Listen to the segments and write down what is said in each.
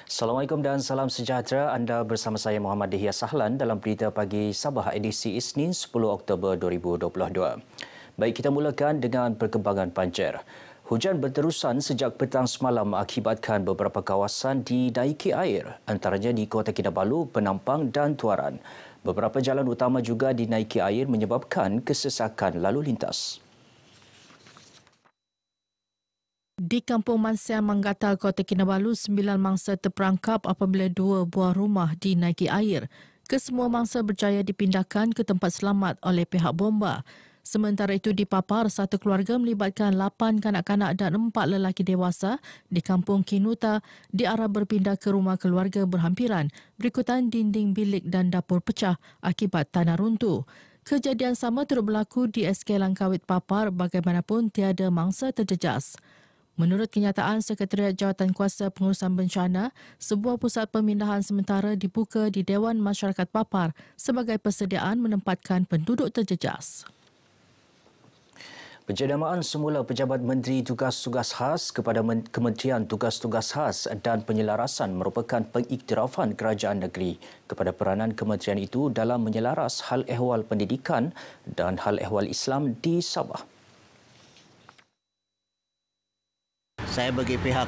Assalamualaikum dan salam sejahtera. Anda bersama saya Muhammad Dihya Sahlan dalam Berita Pagi Sabah edisi Isnin 10 Oktober 2022. Baik, kita mulakan dengan perkembangan banjir. Hujan berterusan sejak petang semalam mengakibatkan beberapa kawasan dinaiki air, antaranya di Kota Kinabalu, Penampang dan Tuaran. Beberapa jalan utama juga dinaiki air menyebabkan kesesakan lalu lintas. Di Kampung Mansian Manggata, Kota Kinabalu, 9 mangsa terperangkap apabila 2 buah rumah dinaiki air. Kesemua mangsa berjaya dipindahkan ke tempat selamat oleh pihak bomba. Sementara itu di Papar, satu keluarga melibatkan 8 kanak-kanak dan 4 lelaki dewasa di Kampung Kinuta diarah berpindah ke rumah keluarga berhampiran berikutan dinding bilik dan dapur pecah akibat tanah runtuh. Kejadian sama turut berlaku di SK Langkawit Papar, bagaimanapun tiada mangsa terjejas. Menurut kenyataan Sekretariat Jawatan Kuasa Pengurusan Bencana, sebuah pusat pemindahan sementara dibuka di Dewan Masyarakat Papar sebagai persediaan menempatkan penduduk terjejas. Penjenamaan semula Pejabat Menteri Tugas-Tugas Khas kepada Kementerian Tugas-Tugas Khas dan Penyelarasan merupakan pengiktirafan kerajaan negeri kepada peranan kementerian itu dalam menyelaras hal ehwal pendidikan dan hal ehwal Islam di Sabah. Saya bagi pihak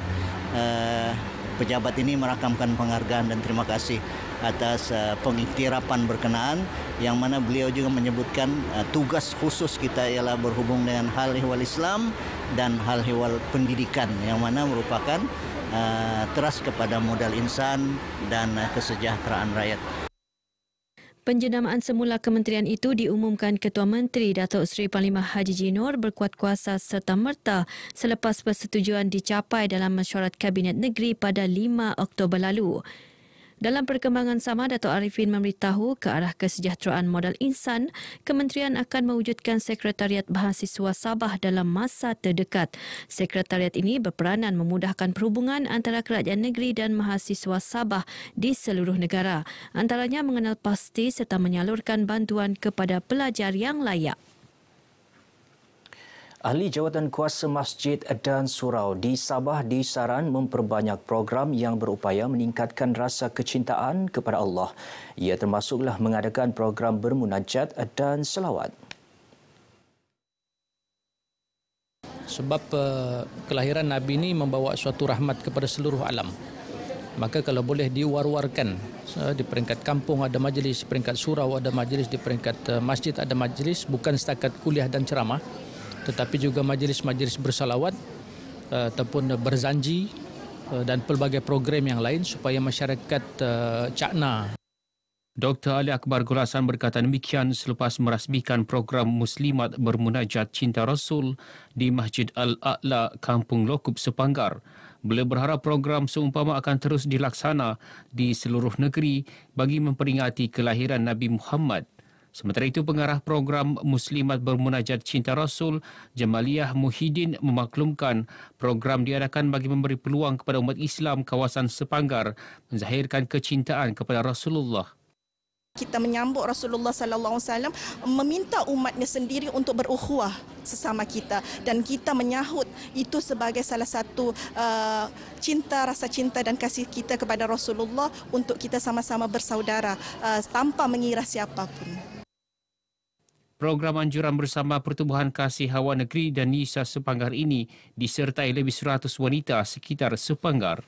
pejabat ini merakamkan penghargaan dan terima kasih atas pengiktirafan berkenaan, yang mana beliau juga menyebutkan tugas khusus kita ialah berhubung dengan hal ehwal Islam dan hal ehwal pendidikan, yang mana merupakan teras kepada modal insan dan kesejahteraan rakyat. Penjenamaan semula kementerian itu diumumkan Ketua Menteri Datuk Seri Panglima Haji Jinor berkuat kuasa serta-merta selepas persetujuan dicapai dalam mesyuarat Kabinet Negeri pada 5 Oktober lalu. Dalam perkembangan sama, Datuk Arifin memberitahu ke arah kesejahteraan modal insan, kementerian akan mewujudkan Sekretariat Mahasiswa Sabah dalam masa terdekat. Sekretariat ini berperanan memudahkan perhubungan antara kerajaan negeri dan mahasiswa Sabah di seluruh negara, antaranya mengenal pasti serta menyalurkan bantuan kepada pelajar yang layak. Ahli Jawatan Kuasa Masjid dan Surau di Sabah disaran memperbanyak program yang berupaya meningkatkan rasa kecintaan kepada Allah. Ia termasuklah mengadakan program bermunajat dan selawat. Sebab kelahiran Nabi ini membawa suatu rahmat kepada seluruh alam. Maka kalau boleh diwar-warkan, di peringkat kampung ada majlis, di peringkat surau ada majlis, di peringkat masjid ada majlis, bukan setakat kuliah dan ceramah, tetapi juga majlis-majlis bersalawat ataupun berzanji dan pelbagai program yang lain supaya masyarakat cakna. Dr. Ali Akbar Gulasan berkata demikian selepas merasmikan program Muslimat Bermunajat Cinta Rasul di Masjid Al-A'la, Kampung Lokup, Sepanggar. Beliau berharap program seumpama akan terus dilaksana di seluruh negeri bagi memperingati kelahiran Nabi Muhammad. Sementara itu, pengarah program Muslimat Bermunajat Cinta Rasul, Jamaliyah Muhyiddin, memaklumkan program diadakan bagi memberi peluang kepada umat Islam kawasan Sepanggar menzahirkan kecintaan kepada Rasulullah. Kita menyambut Rasulullah sallallahu alaihi wasallam meminta umatnya sendiri untuk berukhuwah sesama kita, dan kita menyahut itu sebagai salah satu rasa cinta dan kasih kita kepada Rasulullah untuk kita sama-sama bersaudara tanpa mengira siapapun. Program anjuran bersama Pertubuhan Kasih Hawa Negeri dan Nisa Sepanggar ini disertai lebih 100 wanita sekitar Sepanggar.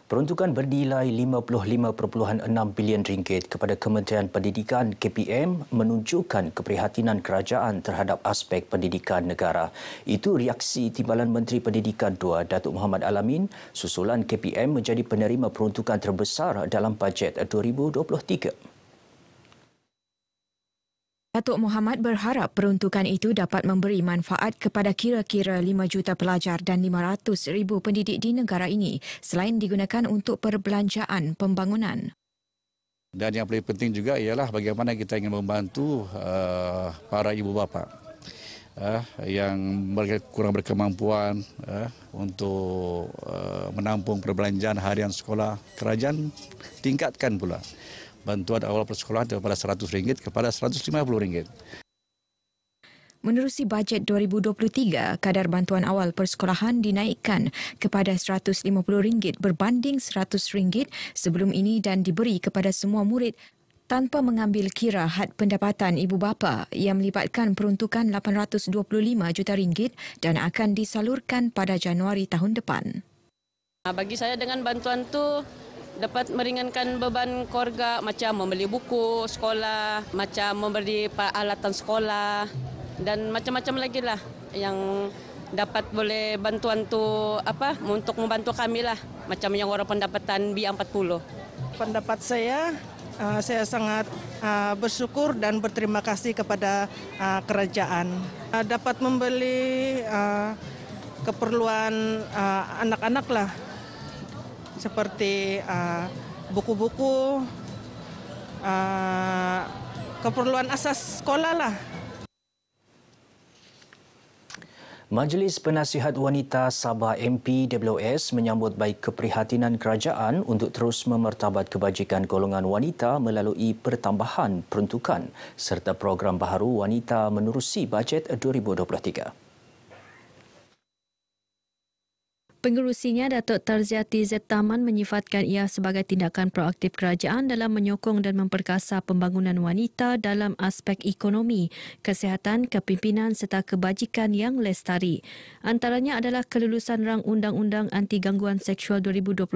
Peruntukan bernilai RM55.6 bilion kepada Kementerian Pendidikan KPM menunjukkan keprihatinan kerajaan terhadap aspek pendidikan negara. Itu reaksi Timbalan Menteri Pendidikan II, Datuk Muhammad Alamin, susulan KPM menjadi penerima peruntukan terbesar dalam bajet 2023. Datuk Muhammad berharap peruntukan itu dapat memberi manfaat kepada kira-kira 5 juta pelajar dan 500,000 pendidik di negara ini selain digunakan untuk perbelanjaan pembangunan. Dan yang paling penting juga ialah bagaimana kita ingin membantu para ibu bapa yang kurang berkemampuan untuk menampung perbelanjaan harian sekolah. Kerajaan tingkatkan pula bantuan awal persekolahan daripada RM100 kepada RM150. Menerusi bajet 2023, kadar bantuan awal persekolahan dinaikkan kepada RM150 berbanding RM100 sebelum ini dan diberi kepada semua murid tanpa mengambil kira had pendapatan ibu bapa yang melibatkan peruntukan RM825 juta dan akan disalurkan pada Januari tahun depan. Bagi saya dengan bantuan tu dapat meringankan beban keluarga macam membeli buku sekolah, macam memberi peralatan sekolah dan macam-macam lagi lah yang dapat boleh bantuan tu untuk membantu kami lah macam yang orang pendapatan B40. Pendapat saya sangat bersyukur dan berterima kasih kepada kerajaan. Dapat membeli keperluan anak-anak lah seperti buku-buku, keperluan asas sekolah lah. Majlis Penasihat Wanita Sabah MPWS menyambut baik keprihatinan kerajaan untuk terus memertabat kebajikan golongan wanita melalui pertambahan peruntukan serta program baharu wanita menerusi bajet 2023. Pengerusinya, Datuk Tarziati Z. Taman menyifatkan ia sebagai tindakan proaktif kerajaan dalam menyokong dan memperkasa pembangunan wanita dalam aspek ekonomi, kesihatan, kepimpinan serta kebajikan yang lestari. Antaranya adalah kelulusan rang Undang-Undang Anti Gangguan Seksual 2021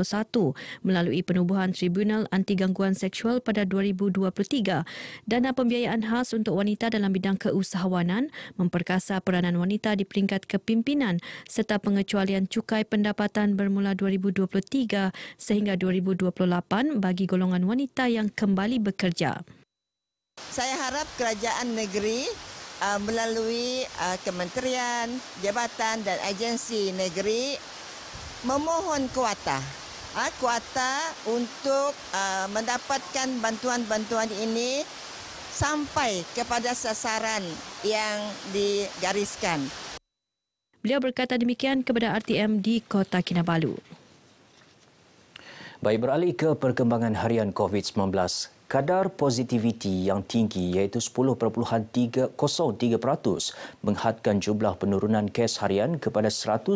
melalui penubuhan Tribunal Anti Gangguan Seksual pada 2023, dana pembiayaan khas untuk wanita dalam bidang keusahawanan, memperkasa peranan wanita di peringkat kepimpinan serta pengecualian cukai pendapatan bermula 2023 sehingga 2028 bagi golongan wanita yang kembali bekerja. Saya harap kerajaan negeri melalui kementerian, jabatan dan agensi negeri memohon kuota untuk mendapatkan bantuan-bantuan ini sampai kepada sasaran yang digariskan. Beliau berkata demikian kepada RTM di Kota Kinabalu. Baik, beralih ke perkembangan harian COVID-19. Kadar positiviti yang tinggi iaitu 10.3% menghadkan jumlah penurunan kes harian kepada 111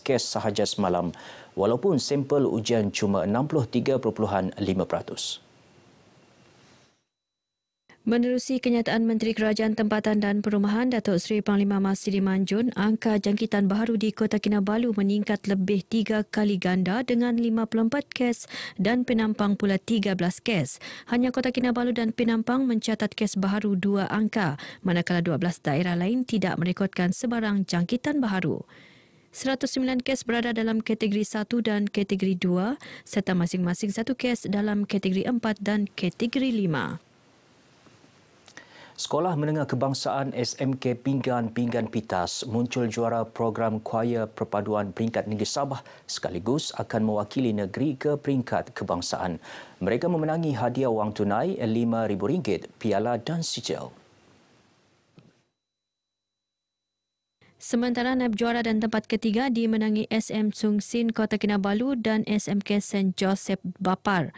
kes sahaja semalam walaupun sampel ujian cuma 63.5%. Menerusi kenyataan Menteri Kerajaan Tempatan dan Perumahan Datuk Seri Panglima Masri Manjun, angka jangkitan baharu di Kota Kinabalu meningkat lebih 3 kali ganda dengan 54 kes dan Penampang pula 13 kes. Hanya Kota Kinabalu dan Penampang mencatat kes baharu 2 angka, manakala 12 daerah lain tidak merekodkan sebarang jangkitan baharu. 109 kes berada dalam kategori 1 dan kategori 2 serta masing-masing 1 kes dalam kategori 4 dan kategori 5. Sekolah Menengah Kebangsaan SMK Pinggan Pitas muncul juara program kuaya perpaduan peringkat negeri Sabah sekaligus akan mewakili negeri ke peringkat kebangsaan. Mereka memenangi hadiah wang tunai RM5,000, piala dan sijil. Sementara naib juara dan tempat ketiga dimenangi SM Tsung Sin Kota Kinabalu dan SMK St. Joseph Bapar.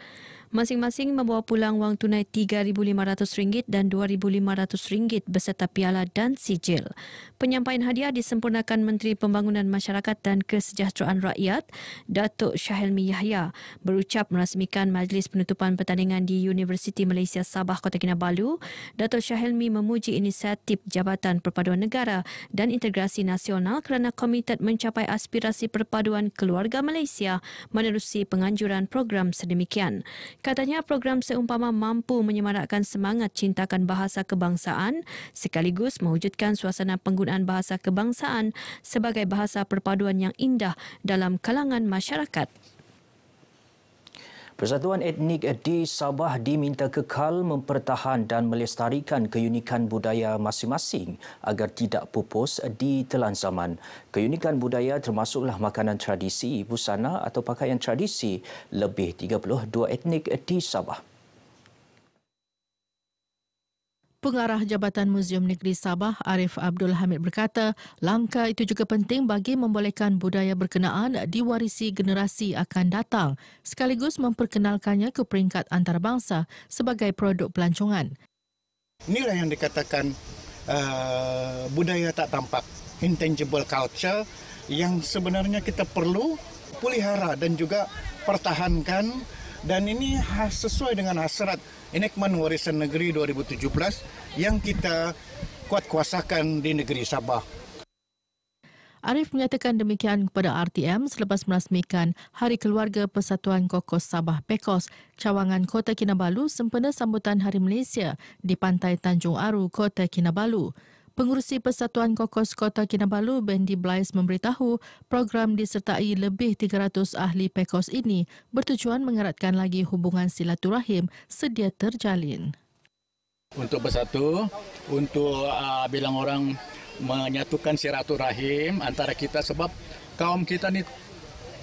Masing-masing membawa pulang wang tunai RM3,500 dan RM2,500 beserta piala dan sijil. Penyampaian hadiah disempurnakan Menteri Pembangunan Masyarakat dan Kesejahteraan Rakyat, Datuk Syahelmi Yahya, berucap merasmikan majlis penutupan pertandingan di Universiti Malaysia Sabah Kota Kinabalu. Datuk Syahelmi memuji inisiatif Jabatan Perpaduan Negara dan Integrasi Nasional kerana komited mencapai aspirasi perpaduan keluarga Malaysia menerusi penganjuran program sedemikian. Katanya program seumpama mampu menyemarakkan semangat cintakan bahasa kebangsaan sekaligus mewujudkan suasana penggunaan bahasa kebangsaan sebagai bahasa perpaduan yang indah dalam kalangan masyarakat. Persatuan Etnik di Sabah diminta kekal mempertahan dan melestarikan keunikan budaya masing-masing agar tidak pupus ditelan zaman. Keunikan budaya termasuklah makanan tradisi, busana atau pakaian tradisi lebih 32 etnik di Sabah. Pengarah Jabatan Muzium Negeri Sabah, Arif Abdul Hamid berkata, langkah itu juga penting bagi membolehkan budaya berkenaan diwarisi generasi akan datang, sekaligus memperkenalkannya ke peringkat antarabangsa sebagai produk pelancongan. Inilah yang dikatakan budaya tak tampak, intangible culture yang sebenarnya kita perlu pelihara dan juga pertahankan, dan ini sesuai dengan hasrat Enakmen Warisan Negeri 2017 yang kita kuatkuasakan di negeri Sabah. Arif menyatakan demikian kepada RTM selepas merasmikan Hari Keluarga Persatuan Kokos Sabah PEKOS, cawangan Kota Kinabalu sempena sambutan Hari Malaysia di Pantai Tanjung Aru, Kota Kinabalu. Pengurusi Persatuan Kokos Kota Kinabalu, Bendy Blais, memberitahu program disertai lebih 300 ahli PEKOS ini bertujuan mengeratkan lagi hubungan silaturahim sedia terjalin. Untuk bersatu, untuk bilang orang menyatukan silaturahim antara kita, sebab kaum kita ni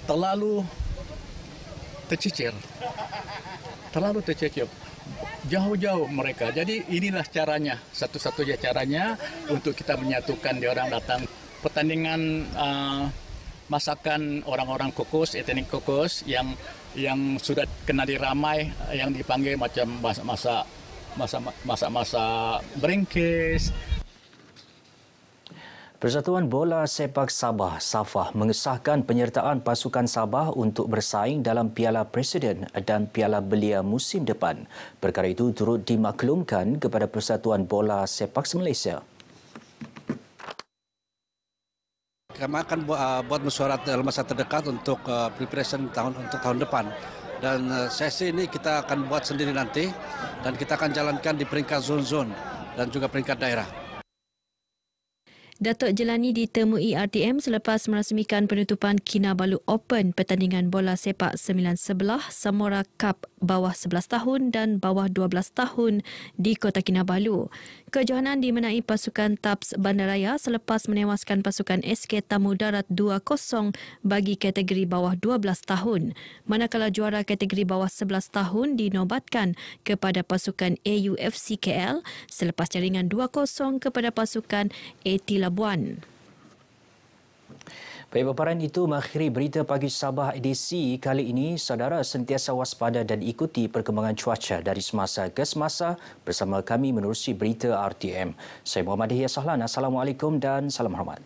terlalu tercicir, jauh-jauh mereka. Jadi inilah caranya, satu-satunya caranya untuk kita menyatukan dia orang datang. Pertandingan masakan orang-orang Kokos, etnik Kokos yang sudah kenal diramai, yang dipanggil macam masa beringkis. Persatuan Bola Sepak Sabah (SAFA) mengesahkan penyertaan pasukan Sabah untuk bersaing dalam Piala Presiden dan Piala Belia musim depan. Perkara itu turut dimaklumkan kepada Persatuan Bola Sepak Malaysia. Kami akan buat mesyuarat dalam masa terdekat untuk preparation untuk tahun depan. Dan sesi ini kita akan buat sendiri nanti dan kita akan jalankan di peringkat zon-zon dan juga peringkat daerah. Datuk Jelani ditemui RTM selepas merasmikan penutupan Kinabalu Open, pertandingan bola sepak 9-11 Samora Cup bawah 11 tahun dan bawah 12 tahun di Kota Kinabalu. Kejohanan dimenai pasukan TAPS Bandaraya selepas menewaskan pasukan SK Tamu Darat 2-0 bagi kategori bawah 12 tahun. Manakala juara kategori bawah 11 tahun dinobatkan kepada pasukan AUFC KL selepas jaringan 2-0 kepada pasukan AT Labuan. Baik, paparan itu mengakhiri berita pagi Sabah edisi kali ini. Saudara sentiasa waspada dan ikuti perkembangan cuaca dari semasa ke semasa bersama kami menerusi berita RTM. Saya Muhammad Dihya Sahlan. Assalamualaikum dan salam hormat.